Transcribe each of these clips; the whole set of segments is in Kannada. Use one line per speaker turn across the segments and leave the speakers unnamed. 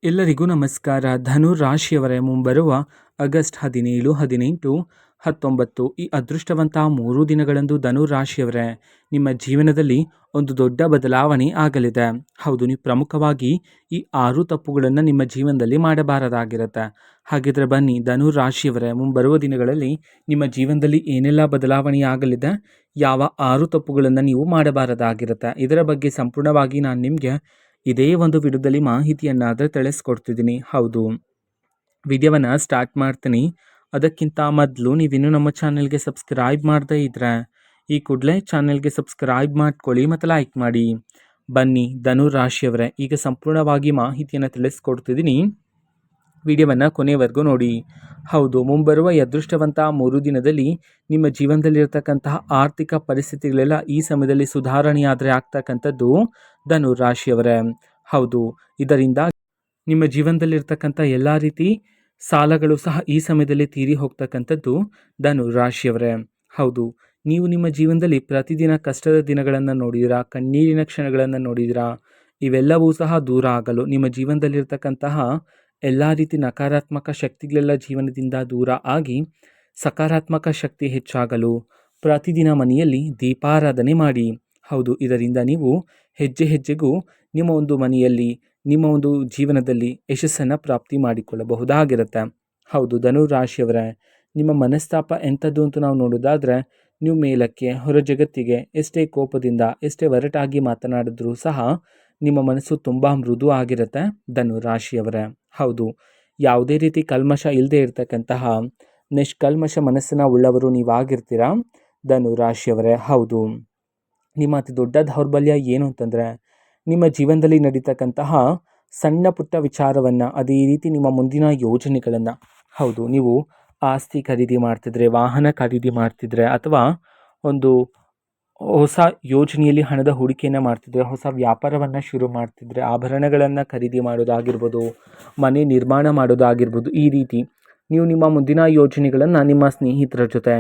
ಎಲ್ಲರಿಗೂ ನಮಸ್ಕಾರ. ಧನು ರಾಶಿಯವರೇ, ಮುಂಬರುವ ಆಗಸ್ಟ್ 17, 18, 19 ಈ ಅದೃಷ್ಟವಂತ 3 ದಿನಗಳಂದು ಧನು ರಾಶಿಯವರೇ ನಿಮ್ಮ ಜೀವನದಲ್ಲಿ ಒಂದು ದೊಡ್ಡ ಬದಲಾವಣೆ ಆಗಲಿದೆ. ಹೌದು, ನೀವು ಪ್ರಮುಖವಾಗಿ ಈ 6 ತಪ್ಪುಗಳನ್ನು ನಿಮ್ಮ ಜೀವನದಲ್ಲಿ ಮಾಡಬಾರದಾಗಿರುತ್ತೆ. ಹಾಗಿದ್ರೆ ಬನ್ನಿ, ಧನು ರಾಶಿಯವರೇ ಮುಂಬರುವ ದಿನಗಳಲ್ಲಿ ನಿಮ್ಮ ಜೀವನದಲ್ಲಿ ಏನೆಲ್ಲ ಬದಲಾವಣೆ ಆಗಲಿದೆ, ಯಾವ 6 ತಪ್ಪುಗಳನ್ನು ನೀವು ಮಾಡಬಾರದಾಗಿರುತ್ತೆ, ಇದರ ಬಗ್ಗೆ ಸಂಪೂರ್ಣವಾಗಿ ನಾನು ನಿಮಗೆ ಇದೇ ಒಂದು ವಿಡಿಯೋದಲ್ಲಿ ಮಾಹಿತಿಯನ್ನಾದರೆ ತಿಳಿಸ್ಕೊಡ್ತಿದ್ದೀನಿ. ಹೌದು, ವಿಡಿಯೋವನ್ನು ಸ್ಟಾರ್ಟ್ ಮಾಡ್ತೀನಿ. ಅದಕ್ಕಿಂತ ಮೊದಲು ನೀವಿನ್ನೂ ನಮ್ಮ ಚಾನೆಲ್ಗೆ ಸಬ್ಸ್ಕ್ರೈಬ್ ಮಾಡದೇ ಇದ್ದರೆ ಈ ಕೂಡಲೇ ಚಾನೆಲ್ಗೆ ಸಬ್ಸ್ಕ್ರೈಬ್ ಮಾಡ್ಕೊಳ್ಳಿ ಮತ್ತು ಲೈಕ್ ಮಾಡಿ. ಬನ್ನಿ ಧನು ರಾಶಿಯವರೇ, ಈಗ ಸಂಪೂರ್ಣವಾಗಿ ಮಾಹಿತಿಯನ್ನು ತಿಳಿಸ್ಕೊಡ್ತಿದ್ದೀನಿ. ವಿಡಿಯೋವನ್ನು ಕೊನೆಯವರೆಗೂ ನೋಡಿ. ಹೌದು, ಮುಂಬರುವ ಈ ಅದೃಷ್ಟವಂತ 3 ದಿನದಲ್ಲಿ ನಿಮ್ಮ ಜೀವನದಲ್ಲಿರ್ತಕ್ಕಂತಹ ಆರ್ಥಿಕ ಪರಿಸ್ಥಿತಿಗಳೆಲ್ಲ ಈ ಸಮಯದಲ್ಲಿ ಸುಧಾರಣೆಯಾದರೆ ಆಗ್ತಕ್ಕಂಥದ್ದು ಧನು ರಾಶಿಯವರೇ. ಹೌದು, ಇದರಿಂದ ನಿಮ್ಮ ಜೀವನದಲ್ಲಿರ್ತಕ್ಕಂಥ ಎಲ್ಲ ರೀತಿ ಸಾಲಗಳು ಸಹ ಈ ಸಮಯದಲ್ಲಿ ತೀರಿ ಹೋಗ್ತಕ್ಕಂಥದ್ದು ಧನು ರಾಶಿಯವರೇ. ಹೌದು, ನೀವು ನಿಮ್ಮ ಜೀವನದಲ್ಲಿ ಪ್ರತಿದಿನ ಕಷ್ಟದ ದಿನಗಳನ್ನು ನೋಡಿದಿರಾ, ಕಣ್ಣೀರಿನ ಕ್ಷಣಗಳನ್ನು ನೋಡಿದಿರಾ. ಇವೆಲ್ಲವೂ ಸಹ ದೂರ ಆಗಲು, ನಿಮ್ಮ ಜೀವನದಲ್ಲಿರ್ತಕ್ಕಂತಹ ಎಲ್ಲ ರೀತಿ ನಕಾರಾತ್ಮಕ ಶಕ್ತಿಗಳೆಲ್ಲ ಜೀವನದಿಂದ ದೂರ ಆಗಿ ಸಕಾರಾತ್ಮಕ ಶಕ್ತಿ ಹೆಚ್ಚಾಗಲು ಪ್ರತಿದಿನ ಮನೆಯಲ್ಲಿ ದೀಪಾರಾಧನೆ ಮಾಡಿ. ಹೌದು, ಇದರಿಂದ ನೀವು ಹೆಜ್ಜೆ ಹೆಜ್ಜೆಗೂ ನಿಮ್ಮ ಒಂದು ಮನೆಯಲ್ಲಿ, ನಿಮ್ಮ ಒಂದು ಜೀವನದಲ್ಲಿ ಯಶಸ್ಸನ್ನು ಪ್ರಾಪ್ತಿ ಮಾಡಿಕೊಳ್ಳಬಹುದಾಗಿರುತ್ತೆ. ಹೌದು ಧನು ರಾಶಿಯವರೇ, ನಿಮ್ಮ ಮನಸ್ತಾಪ ಎಂಥದ್ದು ಅಂತ ನಾವು ನೋಡೋದಾದರೆ, ನೀವು ಮೇಲಕ್ಕೆ ಹೊರ ಜಗತ್ತಿಗೆ ಎಷ್ಟೇ ಕೋಪದಿಂದ, ಎಷ್ಟೇ ಒರಟಾಗಿ ಮಾತನಾಡಿದ್ರೂ ಸಹ ನಿಮ್ಮ ಮನಸ್ಸು ತುಂಬ ಮೃದು ಆಗಿರುತ್ತೆ ಧನು ರಾಶಿಯವರೇ. ಹೌದು, ಯಾವುದೇ ರೀತಿ ಕಲ್ಮಶ ಇಲ್ಲದೆ ಇರತಕ್ಕಂತಹ ನಿಷ್ಕಲ್ಮಶ ಮನಸ್ಸನ್ನು ಉಳ್ಳವರು ನೀವಾಗಿರ್ತೀರಾ ಧನು ರಾಶಿಯವರೇ. ಹೌದು, ನಿಮ್ಮ ಅತಿ ದೊಡ್ಡ ದೌರ್ಬಲ್ಯ ಏನು ಅಂತಂದರೆ, ನಿಮ್ಮ ಜೀವನದಲ್ಲಿ ನಡೀತಕ್ಕಂತಹ ಸಣ್ಣ ಪುಟ್ಟ ವಿಚಾರವನ್ನು, ಅದೇ ರೀತಿ ನಿಮ್ಮ ಮುಂದಿನ ಯೋಜನೆಗಳನ್ನು, ಹೌದು ನೀವು ಆಸ್ತಿ ಖರೀದಿ ಮಾಡ್ತಿದ್ರೆ, ವಾಹನ ಖರೀದಿ ಮಾಡ್ತಿದ್ರೆ, ಅಥವಾ ಒಂದು ಹೊಸ ಯೋಜನೆಯಲ್ಲಿ ಹಣದ ಹೂಡಿಕೆಯನ್ನು ಮಾಡ್ತಿದ್ರೆ, ಹೊಸ ವ್ಯಾಪಾರವನ್ನು ಶುರು ಮಾಡ್ತಿದ್ರೆ, ಆಭರಣಗಳನ್ನು ಖರೀದಿ ಮಾಡೋದಾಗಿರ್ಬೋದು, ಮನೆ ನಿರ್ಮಾಣ ಮಾಡೋದಾಗಿರ್ಬೋದು, ಈ ರೀತಿ ನೀವು ನಿಮ್ಮ ಮುಂದಿನ ಯೋಜನೆಗಳನ್ನು ನಿಮ್ಮ ಸ್ನೇಹಿತರ ಜೊತೆ,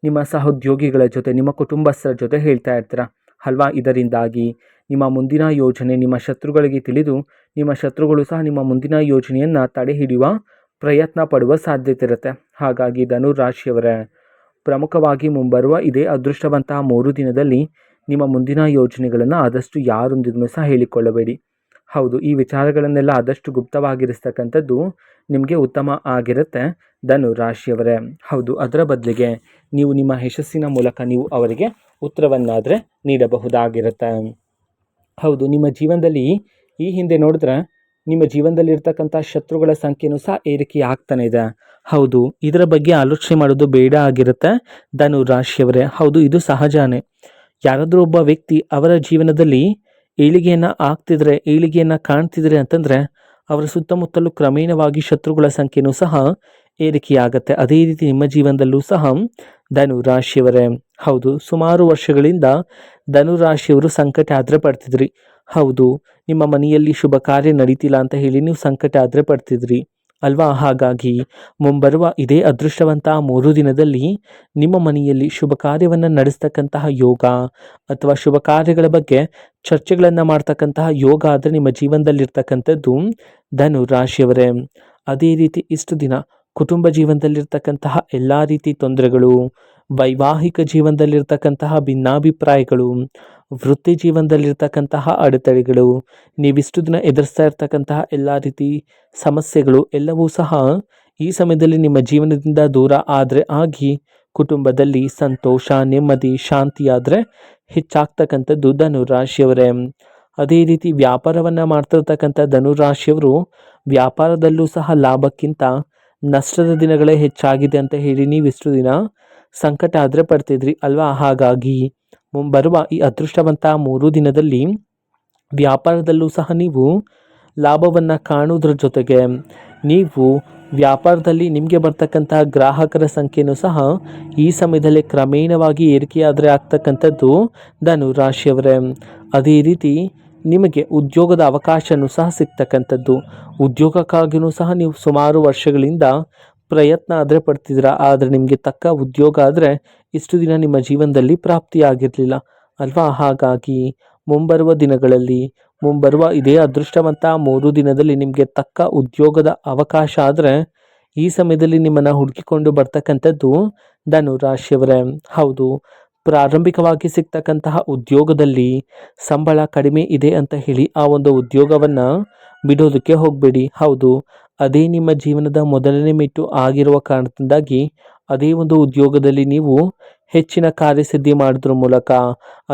ನಿಮ್ಮ ಸಹೋದ್ಯೋಗಿಗಳ ಜೊತೆ, ನಿಮ್ಮ ಕುಟುಂಬಸ್ಥರ ಜೊತೆ ಹೇಳ್ತಾ ಇರ್ತೀರ ಅಲ್ವಾ. ಇದರಿಂದಾಗಿ ನಿಮ್ಮ ಮುಂದಿನ ಯೋಜನೆ ನಿಮ್ಮ ಶತ್ರುಗಳಿಗೆ ತಿಳಿದು, ನಿಮ್ಮ ಶತ್ರುಗಳು ಸಹ ನಿಮ್ಮ ಮುಂದಿನ ಯೋಜನೆಯನ್ನು ತಡೆ ಹಿಡಿಯುವ ಪ್ರಯತ್ನ ಪಡುವ ಸಾಧ್ಯತೆ ಇರುತ್ತೆ. ಹಾಗಾಗಿ ಧನು ರಾಶಿಯವರೇ, ಪ್ರಮುಖವಾಗಿ ಮುಂಬರುವ ಇದೇ ಅದೃಷ್ಟವಂತಹ 3 ದಿನದಲ್ಲಿ ನಿಮ್ಮ ಮುಂದಿನ ಯೋಜನೆಗಳನ್ನು ಆದಷ್ಟು ಯಾರೊಂದಿಗೂ ಸಹ ಹೇಳಿಕೊಳ್ಳಬೇಡಿ. ಹೌದು, ಈ ವಿಚಾರಗಳನ್ನೆಲ್ಲ ಆದಷ್ಟು ಗುಪ್ತವಾಗಿರಿಸ್ತಕ್ಕಂಥದ್ದು ನಿಮಗೆ ಉತ್ತಮ ಆಗಿರುತ್ತೆ ಧನು ರಾಶಿಯವರೇ. ಹೌದು, ಅದರ ಬದಲಿಗೆ ನೀವು ನಿಮ್ಮ ಯಶಸ್ಸಿನ ಮೂಲಕ ನೀವು ಅವರಿಗೆ ಉತ್ತರವನ್ನಾದರೆ ನೀಡಬಹುದಾಗಿರುತ್ತೆ. ಹೌದು, ನಿಮ್ಮ ಜೀವನದಲ್ಲಿ ಈ ಹಿಂದೆ ನೋಡಿದ್ರೆ ನಿಮ್ಮ ಜೀವನದಲ್ಲಿರ್ತಕ್ಕಂಥ ಶತ್ರುಗಳ ಸಂಖ್ಯೆಯೂ ಸಹ ಏರಿಕೆ ಆಗ್ತಾನೆ ಇದೆ. ಹೌದು, ಇದರ ಬಗ್ಗೆ ಆಲೋಚನೆ ಮಾಡೋದು ಬೇಡ ಆಗಿರುತ್ತೆ ಧನು ರಾಶಿಯವರೇ. ಹೌದು, ಇದು ಸಹಜನೇ. ಯಾರಾದರೂ ಒಬ್ಬ ವ್ಯಕ್ತಿ ಅವರ ಜೀವನದಲ್ಲಿ ಏಳಿಗೆಯನ್ನು ಕಾಣ್ತಿದ್ರೆ ಅಂತಂದರೆ, ಅವರ ಸುತ್ತಮುತ್ತಲೂ ಕ್ರಮೇಣವಾಗಿ ಶತ್ರುಗಳ ಸಂಖ್ಯೆಯೂ ಸಹ ಏರಿಕೆಯಾಗತ್ತೆ. ಅದೇ ರೀತಿ ನಿಮ್ಮ ಜೀವನದಲ್ಲೂ ಸಹ ಧನು ರಾಶಿಯವರೇ. ಹೌದು, ಸುಮಾರು ವರ್ಷಗಳಿಂದ ಧನು ರಾಶಿಯವರು ಸಂಕಟ ಆದರೆ ಪಡ್ತಿದ್ರಿ. ಹೌದು, ನಿಮ್ಮ ಮನೆಯಲ್ಲಿ ಶುಭ ಕಾರ್ಯ ನಡೀತಿಲ್ಲ ಅಂತ ಹೇಳಿ ನೀವು ಸಂಕಟ ಆದರೆ ಪಡ್ತಿದ್ರಿ ಅಲ್ವಾ. ಹಾಗಾಗಿ ಮುಂಬರುವ ಇದೇ ಅದೃಷ್ಟವಂತ 3 ದಿನದಲ್ಲಿ ನಿಮ್ಮ ಮನೆಯಲ್ಲಿ ಶುಭ ಕಾರ್ಯವನ್ನು ನಡೆಸ್ತಕ್ಕಂತಹ ಯೋಗ, ಅಥವಾ ಶುಭ ಕಾರ್ಯಗಳ ಬಗ್ಗೆ ಚರ್ಚೆಗಳನ್ನು ಮಾಡ್ತಕ್ಕಂತಹ ಯೋಗ ಆದರೆ ನಿಮ್ಮ ಜೀವನದಲ್ಲಿರ್ತಕ್ಕಂಥದ್ದು ಧನು ರಾಶಿಯವರೇ. ಅದೇ ರೀತಿ ಇಷ್ಟು ದಿನ ಕುಟುಂಬ ಜೀವನದಲ್ಲಿರ್ತಕ್ಕಂತಹ ಎಲ್ಲ ರೀತಿ ತೊಂದರೆಗಳು, ವೈವಾಹಿಕ ಜೀವನದಲ್ಲಿರ್ತಕ್ಕಂತಹ ಭಿನ್ನಾಭಿಪ್ರಾಯಗಳು, ವೃತ್ತಿ ಜೀವನದಲ್ಲಿರ್ತಕ್ಕಂತಹ ಅಡೆತಡೆಗಳು, ನೀವಿಷ್ಟು ದಿನ ಎದುರಿಸ್ತಾ ಇರ್ತಕ್ಕಂತಹ ಎಲ್ಲ ರೀತಿ ಸಮಸ್ಯೆಗಳು ಎಲ್ಲವೂ ಸಹ ಈ ಸಮಯದಲ್ಲಿ ನಿಮ್ಮ ಜೀವನದಿಂದ ದೂರ ಆದರೆ ಆಗಿ ಕುಟುಂಬದಲ್ಲಿ ಸಂತೋಷ, ನೆಮ್ಮದಿ, ಶಾಂತಿಯಾದರೆ ಹೆಚ್ಚಾಗ್ತಕ್ಕಂಥದ್ದು ಧನು ರಾಶಿಯವರೇ. ಅದೇ ರೀತಿ ವ್ಯಾಪಾರವನ್ನು ಮಾಡ್ತಿರ್ತಕ್ಕಂಥ ಧನು ರಾಶಿಯವರು ವ್ಯಾಪಾರದಲ್ಲೂ ಸಹ ಲಾಭಕ್ಕಿಂತ ನಷ್ಟದ ದಿನಗಳೇ ಹೆಚ್ಚಾಗಿದೆ ಅಂತ ಹೇಳಿ ನೀವಿಷ್ಟು ದಿನ ಸಂಕಟ ಆದರೆ ಪಡ್ತಿದ್ರಿ ಅಲ್ವಾ. ಹಾಗಾಗಿ ಮುಂಬರುವ ಈ ಅದೃಷ್ಟವಂತ 3 ದಿನದಲ್ಲಿ ವ್ಯಾಪಾರದಲ್ಲೂ ಸಹ ನೀವು ಲಾಭವನ್ನು ಕಾಣುವುದರ ಜೊತೆಗೆ, ನೀವು ವ್ಯಾಪಾರದಲ್ಲಿ ನಿಮಗೆ ಬರ್ತಕ್ಕಂತಹ ಗ್ರಾಹಕರ ಸಂಖ್ಯೆಯೂ ಸಹ ಈ ಸಮಯದಲ್ಲಿ ಕ್ರಮೇಣವಾಗಿ ಏರಿಕೆಯಾದರೆ ಆಗ್ತಕ್ಕಂಥದ್ದು ಧನು ರಾಶಿಯವರೇ. ಅದೇ ರೀತಿ ನಿಮಗೆ ಉದ್ಯೋಗದ ಅವಕಾಶನೂ ಸಹ ಸಿಗ್ತಕ್ಕಂಥದ್ದು. ಉದ್ಯೋಗಕ್ಕಾಗಿಯೂ ಸಹ ನೀವು ಸುಮಾರು ವರ್ಷಗಳಿಂದ ಪ್ರಯತ್ನ ಆದರೆ ಪಡ್ತಿದ್ದೀರಾ, ಆದರೆ ನಿಮಗೆ ತಕ್ಕ ಉದ್ಯೋಗ ಆದರೆ ಇಷ್ಟು ದಿನ ನಿಮ್ಮ ಜೀವನದಲ್ಲಿ ಪ್ರಾಪ್ತಿಯಾಗಿರಲಿಲ್ಲ ಅಲ್ವಾ. ಹಾಗಾಗಿ ಮುಂಬರುವ ದಿನಗಳಲ್ಲಿ ಮುಂಬರುವ ಇದೇ ಅದೃಷ್ಟವಂತ 3 ದಿನದಲ್ಲಿ ನಿಮಗೆ ತಕ್ಕ ಉದ್ಯೋಗದ ಅವಕಾಶ ಆದರೆ ಈ ಸಮಯದಲ್ಲಿ ನಿಮ್ಮನ್ನು ಹುಡುಕಿಕೊಂಡು ಬರ್ತಕ್ಕಂಥದ್ದು ಧನು ರಾಶಿಯವರೇ. ಹೌದು, ಪ್ರಾರಂಭಿಕವಾಗಿ ಸಿಗ್ತಕ್ಕಂತಹ ಉದ್ಯೋಗದಲ್ಲಿ ಸಂಬಳ ಕಡಿಮೆ ಇದೆ ಅಂತ ಹೇಳಿ ಆ ಒಂದು ಉದ್ಯೋಗವನ್ನು ಬಿಡೋದಕ್ಕೆ ಹೋಗಬೇಡಿ. ಹೌದು, ಅದೇ ನಿಮ್ಮ ಜೀವನದ ಮೊದಲನೇ ಮೆಟ್ಟು ಆಗಿರುವ ಕಾರಣದಿಂದಾಗಿ ಅದೇ ಒಂದು ಉದ್ಯೋಗದಲ್ಲಿ ನೀವು ಹೆಚ್ಚಿನ ಕಾರ್ಯಸಿದ್ಧಿ ಮಾಡೋದ್ರ ಮೂಲಕ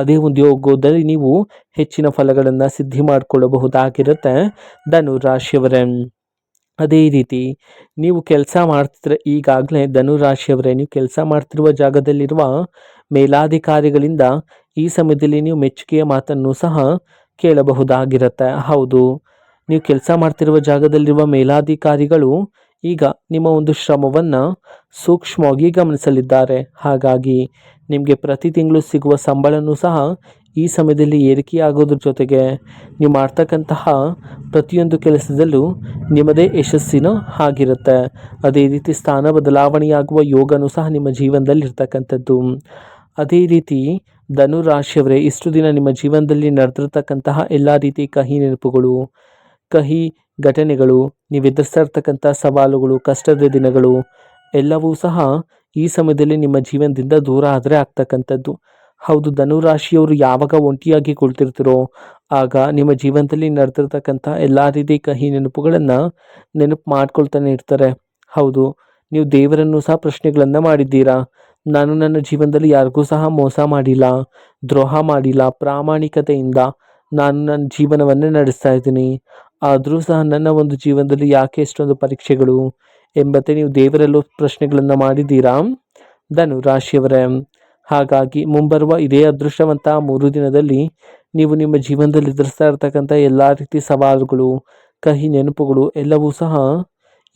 ಅದೇ ಉದ್ಯೋಗದಲ್ಲಿ ನೀವು ಹೆಚ್ಚಿನ ಫಲಗಳನ್ನು ಸಿದ್ಧಿ ಮಾಡಿಕೊಳ್ಳಬಹುದಾಗಿರುತ್ತೆ ಧನು ರಾಶಿಯವರೇ. ಅದೇ ರೀತಿ ನೀವು ಕೆಲಸ ಮಾಡ್ತಿದ್ರೆ ಈಗಾಗಲೇ ಧನು ರಾಶಿಯವರೇ, ನೀವು ಕೆಲಸ ಮಾಡ್ತಿರುವ ಜಾಗದಲ್ಲಿರುವ ಮೇಲಾಧಿಕಾರಿಗಳಿಂದ ಈ ಸಮಯದಲ್ಲಿ ನೀವು ಮೆಚ್ಚುಗೆಯ ಮಾತನ್ನು ಸಹ ಕೇಳಬಹುದಾಗಿರುತ್ತೆ. ಹೌದು, ನೀವು ಕೆಲಸ ಮಾಡ್ತಿರುವ ಜಾಗದಲ್ಲಿರುವ ಮೇಲಾಧಿಕಾರಿಗಳು ಈಗ ನಿಮ್ಮ ಒಂದು ಶ್ರಮವನ್ನು ಸೂಕ್ಷ್ಮವಾಗಿ ಗಮನಿಸಲಿದ್ದಾರೆ. ಹಾಗಾಗಿ ನಿಮಗೆ ಪ್ರತಿ ತಿಂಗಳು ಸಿಗುವ ಸಂಬಳನೂ ಸಹ ಈ ಸಮಯದಲ್ಲಿ ಏರಿಕೆಯಾಗೋದ್ರ ಜೊತೆಗೆ ನೀವು ಮಾಡ್ತಕ್ಕಂತಹ ಪ್ರತಿಯೊಂದು ಕೆಲಸದಲ್ಲೂ ನಿಮ್ಮದೇ ಯಶಸ್ಸಿನ ಆಗಿರುತ್ತೆ. ಅದೇ ರೀತಿ ಸ್ಥಾನ ಬದಲಾವಣೆಯಾಗುವ ಯೋಗನೂ ಸಹ ನಿಮ್ಮ ಜೀವನದಲ್ಲಿ ಇರ್ತಕ್ಕಂಥದ್ದು. ಅದೇ ರೀತಿ ಧನು ರಾಶಿಯವರೇ, ಇಷ್ಟು ದಿನ ನಿಮ್ಮ ಜೀವನದಲ್ಲಿ ನಡೆದಿರ್ತಕ್ಕಂತಹ ಎಲ್ಲ ರೀತಿ ಕಹಿ ನೆನಪುಗಳು, ಕಹಿ ಘಟನೆಗಳು, ನೀವು ಎದುರಿಸ್ತಾ ಇರ್ತಕ್ಕಂಥ ಸವಾಲುಗಳು, ಕಷ್ಟದ ದಿನಗಳು ಎಲ್ಲವೂ ಸಹ ಈ ಸಮಯದಲ್ಲಿ ನಿಮ್ಮ ಜೀವನದಿಂದ ದೂರ ಆದರೆ ಆಗ್ತಕ್ಕಂಥದ್ದು. ಹೌದು, ಧನುರಾಶಿಯವರು ಯಾವಾಗ ಒಂಟಿಯಾಗಿ ಕುಳಿತಿರ್ತೀರೋ ಆಗ ನಿಮ್ಮ ಜೀವನದಲ್ಲಿ ನಡೆದಿರ್ತಕ್ಕಂಥ ಎಲ್ಲ ರೀತಿ ಕಹಿ ನೆನಪುಗಳನ್ನು ನೆನಪು ಮಾಡ್ಕೊಳ್ತಾನೆ ಇರ್ತಾರೆ. ಹೌದು, ನೀವು ದೇವರನ್ನು ಸಹ ಪ್ರಶ್ನೆಗಳನ್ನು ಮಾಡಿದ್ದೀರಾ. ನಾನು ನನ್ನ ಜೀವನದಲ್ಲಿ ಯಾರಿಗೂ ಸಹ ಮೋಸ ಮಾಡಿಲ್ಲ, ದ್ರೋಹ ಮಾಡಿಲ್ಲ, ಪ್ರಾಮಾಣಿಕತೆಯಿಂದ ನಾನು ನನ್ನ ಜೀವನವನ್ನೇ ನಡೆಸ್ತಾ ಇದ್ದೀನಿ. ಆದರೂ ಸಹ ನನ್ನ ಒಂದು ಜೀವನದಲ್ಲಿ ಯಾಕೆ ಎಷ್ಟೊಂದು ಪರೀಕ್ಷೆಗಳು ಎಂಬಂತೆ ನೀವು ದೇವರಲ್ಲೂ ಪ್ರಶ್ನೆಗಳನ್ನು ಮಾಡಿದ್ದೀರಾ ಧನು ರಾಶಿಯವರೇ. ಹಾಗಾಗಿ ಮುಂಬರುವ ಇದೇ ಅದೃಷ್ಟವಂತ 3 ದಿನದಲ್ಲಿ ನೀವು ನಿಮ್ಮ ಜೀವನದಲ್ಲಿ ಎದುರಿಸ್ತಾ ಇರ್ತಕ್ಕಂಥ ಎಲ್ಲ ರೀತಿ ಸವಾಲುಗಳು, ಕಹಿ ನೆನಪುಗಳು ಎಲ್ಲವೂ ಸಹ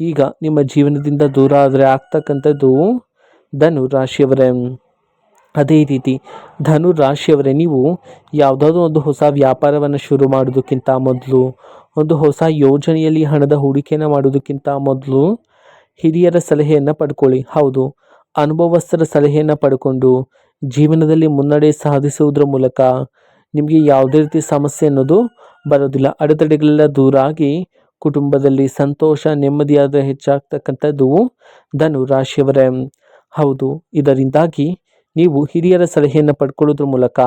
ಈಗ ನಿಮ್ಮ ಜೀವನದಿಂದ ದೂರ ಆದರೆ ಆಗ್ತಕ್ಕಂಥದ್ದು ಧನು ರಾಶಿಯವರೇ. ಅದೇ ರೀತಿ ಧನು ರಾಶಿಯವರೇ, ನೀವು ಯಾವುದಾದ್ರೂ ಒಂದು ಹೊಸ ವ್ಯಾಪಾರವನ್ನು ಶುರು ಮಾಡೋದಕ್ಕಿಂತ ಮೊದಲು, ಒಂದು ಹೊಸ ಯೋಜನೆಯಲ್ಲಿ ಹಣದ ಹೂಡಿಕೆಯನ್ನು ಮಾಡೋದಕ್ಕಿಂತ ಮೊದಲು ಹಿರಿಯರ ಸಲಹೆಯನ್ನು ಪಡ್ಕೊಳ್ಳಿ. ಹೌದು, ಅನುಭವಸ್ಥರ ಸಲಹೆಯನ್ನು ಪಡ್ಕೊಂಡು ಜೀವನದಲ್ಲಿ ಮುನ್ನಡೆ ಸಾಧಿಸುವುದರ ಮೂಲಕ ನಿಮಗೆ ಯಾವುದೇ ರೀತಿ ಸಮಸ್ಯೆ ಅನ್ನೋದು ಬರೋದಿಲ್ಲ. ಅಡೆತಡೆಗಳೆಲ್ಲ ದೂರ ಆಗಿ ಕುಟುಂಬದಲ್ಲಿ ಸಂತೋಷ, ನೆಮ್ಮದಿಯಾದ ಹೆಚ್ಚಾಗ್ತಕ್ಕಂಥದ್ದು ಧನು ರಾಶಿಯವರೇ. ಹೌದು, ಇದರಿಂದಾಗಿ ನೀವು ಹಿರಿಯರ ಸಲಹೆಯನ್ನು ಪಡ್ಕೊಳ್ಳೋದ್ರ ಮೂಲಕ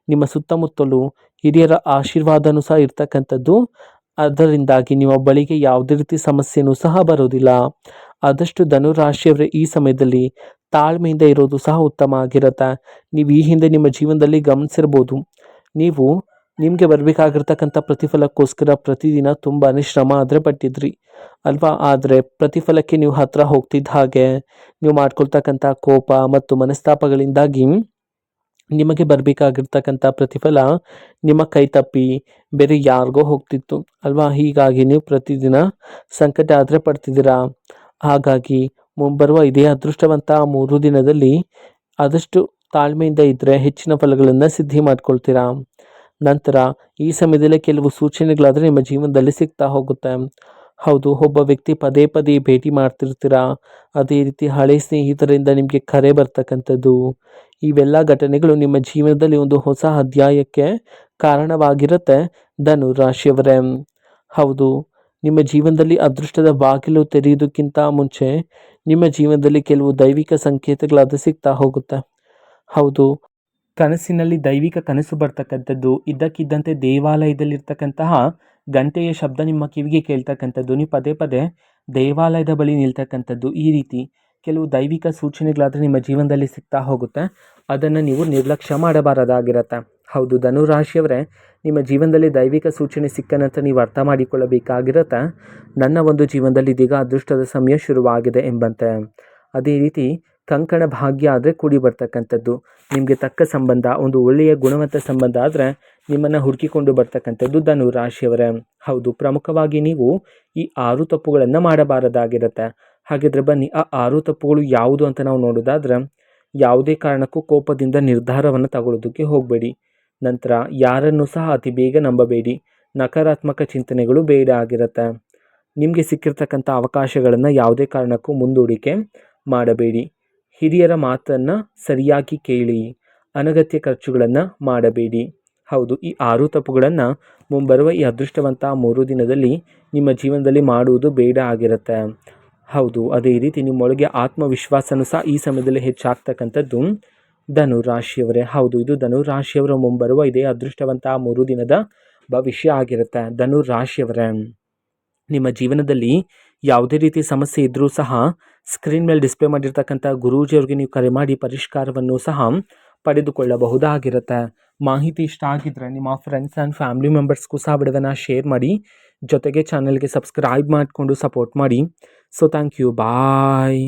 ನಿಮ್ಮ ಸುತ್ತಮುತ್ತಲು ಹಿರಿಯರ ಆಶೀರ್ವಾದನೂ ಸಹ ಇರ್ತಕ್ಕಂಥದ್ದು. ಅದರಿಂದಾಗಿ ನಿಮ್ಮ ಬಳಿಗೆ ಯಾವುದೇ ರೀತಿ ಸಮಸ್ಯೆನೂ ಸಹ ಬರೋದಿಲ್ಲ. ಆದಷ್ಟು ಧನು ರಾಶಿಯವರೇ ಈ ಸಮಯದಲ್ಲಿ ತಾಳ್ಮೆಯಿಂದ ಇರೋದು ಸಹ ಉತ್ತಮ ಆಗಿರುತ್ತೆ. ನೀವು ಈ ಹಿಂದೆ ನಿಮ್ಮ ಜೀವನದಲ್ಲಿ ಗಮನಿಸಿರ್ಬೋದು, ನೀವು ನಿಮಗೆ ಬರಬೇಕಾಗಿರ್ತಕ್ಕಂಥ ಪ್ರತಿಫಲಕ್ಕೋಸ್ಕರ ಪ್ರತಿದಿನ ತುಂಬಾ ಶ್ರಮ ಆದರೆ ಪಟ್ಟಿದ್ರಿ ಅಲ್ವಾ. ಆದರೆ ಪ್ರತಿಫಲಕ್ಕೆ ನೀವು ಹತ್ರ ಹೋಗ್ತಿದ್ದ ಹಾಗೆ ನೀವು ಮಾಡ್ಕೊಳ್ತಕ್ಕಂಥ ಕೋಪ ಮತ್ತು ಮನಸ್ತಾಪಗಳಿಂದಾಗಿ ನಿಮಗೆ ಬರಬೇಕಾಗಿರ್ತಕ್ಕಂಥ ಪ್ರತಿಫಲ ನಿಮ್ಮ ಕೈ ತಪ್ಪಿ ಬೇರೆ ಯಾರಿಗೋ ಹೋಗ್ತಿತ್ತು ಅಲ್ವಾ. ಹೀಗಾಗಿ ನೀವು ಪ್ರತಿದಿನ ಸಂಕಟ ಆದರೆ ಪಡ್ತಿದ್ದೀರಾ. ಹಾಗಾಗಿ ಮುಂಬರುವ ಇದೇ ಅದೃಷ್ಟವಂತ 3 ದಿನದಲ್ಲಿ ಆದಷ್ಟು ತಾಳ್ಮೆಯಿಂದ ಇದ್ದರೆ ಹೆಚ್ಚಿನ ಫಲಗಳನ್ನು ಸಿದ್ಧಿ ಮಾಡ್ಕೊಳ್ತೀರಾ. ನಂತರ ಈ ಸಮಯದಲ್ಲಿ ಕೆಲವು ಸೂಚನೆಗಳಾದರೆ ನಿಮ್ಮ ಜೀವನದಲ್ಲಿ ಸಿಗ್ತಾ ಹೋಗುತ್ತೆ. ಹೌದು, ಒಬ್ಬ ವ್ಯಕ್ತಿ ಪದೇ ಪದೇ ಭೇಟಿ ಮಾಡ್ತಿರ್ತೀರಾ. ಅದೇ ರೀತಿ ಹಳೆ ಸ್ನೇಹಿತರಿಂದ ನಿಮಗೆ ಕರೆ ಬರ್ತಕ್ಕಂಥದ್ದು, ಇವೆಲ್ಲ ಘಟನೆಗಳು ನಿಮ್ಮ ಜೀವನದಲ್ಲಿ ಒಂದು ಹೊಸ ಅಧ್ಯಾಯಕ್ಕೆ ಕಾರಣವಾಗಿರುತ್ತೆ ಧನು ರಾಶಿಯವರೇ. ಹೌದು, ನಿಮ್ಮ ಜೀವನದಲ್ಲಿ ಅದೃಷ್ಟದ ಬಾಗಿಲು ತೆರೆಯುವುದಕ್ಕಿಂತ ಮುಂಚೆ ನಿಮ್ಮ ಜೀವನದಲ್ಲಿ ಕೆಲವು ದೈವಿಕ ಸಂಕೇತಗಳಾದ ಸಿಗ್ತಾ ಹೋಗುತ್ತೆ. ಹೌದು, ಕನಸಿನಲ್ಲಿ ದೈವಿಕ ಕನಸು ಬರ್ತಕ್ಕಂಥದ್ದು, ಇದ್ದಕ್ಕಿದ್ದಂತೆ ದೇವಾಲಯದಲ್ಲಿರ್ತಕ್ಕಂತಹ ಗಂಟೆಯ ಶಬ್ದ ನಿಮ್ಮ ಕಿವಿಗೆ ಕೇಳ್ತಕ್ಕಂಥದ್ದು, ನೀವು ಪದೇ ಪದೇ ದೇವಾಲಯದ ಬಳಿ ನಿಲ್ತಕ್ಕಂಥದ್ದು, ಈ ರೀತಿ ಕೆಲವು ದೈವಿಕ ಸೂಚನೆಗಳಾದರೆ ನಿಮ್ಮ ಜೀವನದಲ್ಲಿ ಸಿಗ್ತಾ ಹೋಗುತ್ತೆ. ಅದನ್ನು ನೀವು ನಿರ್ಲಕ್ಷ್ಯ ಮಾಡಬಾರದಾಗಿರುತ್ತೆ. ಹೌದು, ಧನು ರಾಶಿಯವರೇ, ನಿಮ್ಮ ಜೀವನದಲ್ಲಿ ದೈವಿಕ ಸೂಚನೆ ಸಿಕ್ಕ ನಂತರ ನೀವು ಅರ್ಥ ಮಾಡಿಕೊಳ್ಳಬೇಕಾಗಿರುತ್ತೆ, ನನ್ನ ಒಂದು ಜೀವನದಲ್ಲಿ ಇದೀಗ ಅದೃಷ್ಟದ ಸಮಯ ಶುರುವಾಗಿದೆ ಎಂಬಂತೆ. ಅದೇ ರೀತಿ ಕಂಕಣ ಭಾಗ್ಯ ಆದರೆ ಕೂಡಿ ಬರ್ತಕ್ಕಂಥದ್ದು, ನಿಮಗೆ ತಕ್ಕ ಸಂಬಂಧ, ಒಂದು ಒಳ್ಳೆಯ ಗುಣವಂತ ಸಂಬಂಧ ಆದರೆ ನಿಮ್ಮನ್ನು ಹುಡುಕಿಕೊಂಡು ಬರ್ತಕ್ಕಂಥದ್ದು ಧನು ರಾಶಿಯವರೇ. ಹೌದು, ಪ್ರಮುಖವಾಗಿ ನೀವು ಈ 6 ತಪ್ಪುಗಳನ್ನು ಮಾಡಬಾರದಾಗಿರುತ್ತೆ. ಹಾಗಿದ್ರೆ ಬನ್ನಿ, ಆ 6 ತಪ್ಪುಗಳು ಯಾವುದು ಅಂತ ನಾವು ನೋಡೋದಾದ್ರೆ, ಯಾವುದೇ ಕಾರಣಕ್ಕೂ ಕೋಪದಿಂದ ನಿರ್ಧಾರವನ್ನು ತಗೊಳ್ಳೋದಕ್ಕೆ ಹೋಗಬೇಡಿ. ನಂತರ ಯಾರನ್ನು ಸಹ ಅತಿ ಬೇಗ ನಂಬಬೇಡಿ. ನಕಾರಾತ್ಮಕ ಚಿಂತನೆಗಳು ಬೇಡ ಆಗಿರುತ್ತೆ. ನಿಮಗೆ ಸಿಕ್ಕಿರ್ತಕ್ಕಂಥ ಅವಕಾಶಗಳನ್ನು ಯಾವುದೇ ಕಾರಣಕ್ಕೂ ಮುಂದೂಡಿಕೆ ಮಾಡಬೇಡಿ. ಹಿರಿಯರ ಮಾತನ್ನು ಸರಿಯಾಗಿ ಕೇಳಿ. ಅನಗತ್ಯ ಖರ್ಚುಗಳನ್ನು ಮಾಡಬೇಡಿ. ಹೌದು, ಈ 6 ತಪ್ಪುಗಳನ್ನು ಮುಂಬರುವ ಈ ಅದೃಷ್ಟವಂತ 3 ದಿನದಲ್ಲಿ ನಿಮ್ಮ ಜೀವನದಲ್ಲಿ ಮಾಡುವುದು ಬೇಡ ಆಗಿರುತ್ತೆ. ಹೌದು, ಅದೇ ರೀತಿ ನಿಮ್ಮೊಳಗೆ ಆತ್ಮವಿಶ್ವಾಸನೂ ಸಹ ಈ ಸಮಯದಲ್ಲಿ ಹೆಚ್ಚಾಗ್ತಕ್ಕಂಥದ್ದು ಧನು ರಾಶಿಯವರೇ. ಹೌದು, ಇದು ಧನು ರಾಶಿಯವರ ಮುಂಬರುವ ಇದೇ ಅದೃಷ್ಟವಂತ 3 ದಿನದ ಭವಿಷ್ಯ ಆಗಿರುತ್ತೆ. ಧನು ರಾಶಿಯವರೇ, ನಿಮ್ಮ ಜೀವನದಲ್ಲಿ ಯಾವುದೇ ರೀತಿ ಸಮಸ್ಯೆ ಇದ್ದರೂ ಸಹ ಸ್ಕ್ರೀನ್ ಮೇಲೆ ಡಿಸ್ಪ್ಲೇ ಮಾಡಿರ್ತಕ್ಕಂಥ ಗುರೂಜಿಯವ್ರಿಗೆ ನೀವು ಕರೆ ಮಾಡಿ ಪರಿಷ್ಕಾರವನ್ನು ಸಹ ಪಡೆದುಕೊಳ್ಳಬಹುದಾಗಿರುತ್ತೆ. ಮಾಹಿತಿ ಇಷ್ಟ ಆಗಿದ್ದರೆ ನಿಮ್ಮ ಫ್ರೆಂಡ್ಸ್ ಆ್ಯಂಡ್ ಫ್ಯಾಮಿಲಿ ಮೆಂಬರ್ಸ್ಗೂ ಸಹ ವಿಡಿಯೋನ ಶೇರ್ ಮಾಡಿ, ಜೊತೆಗೆ ಚಾನಲ್ಗೆ ಸಬ್ಸ್ಕ್ರೈಬ್ ಮಾಡಿಕೊಂಡು ಸಪೋರ್ಟ್ ಮಾಡಿ. So thank you, bye.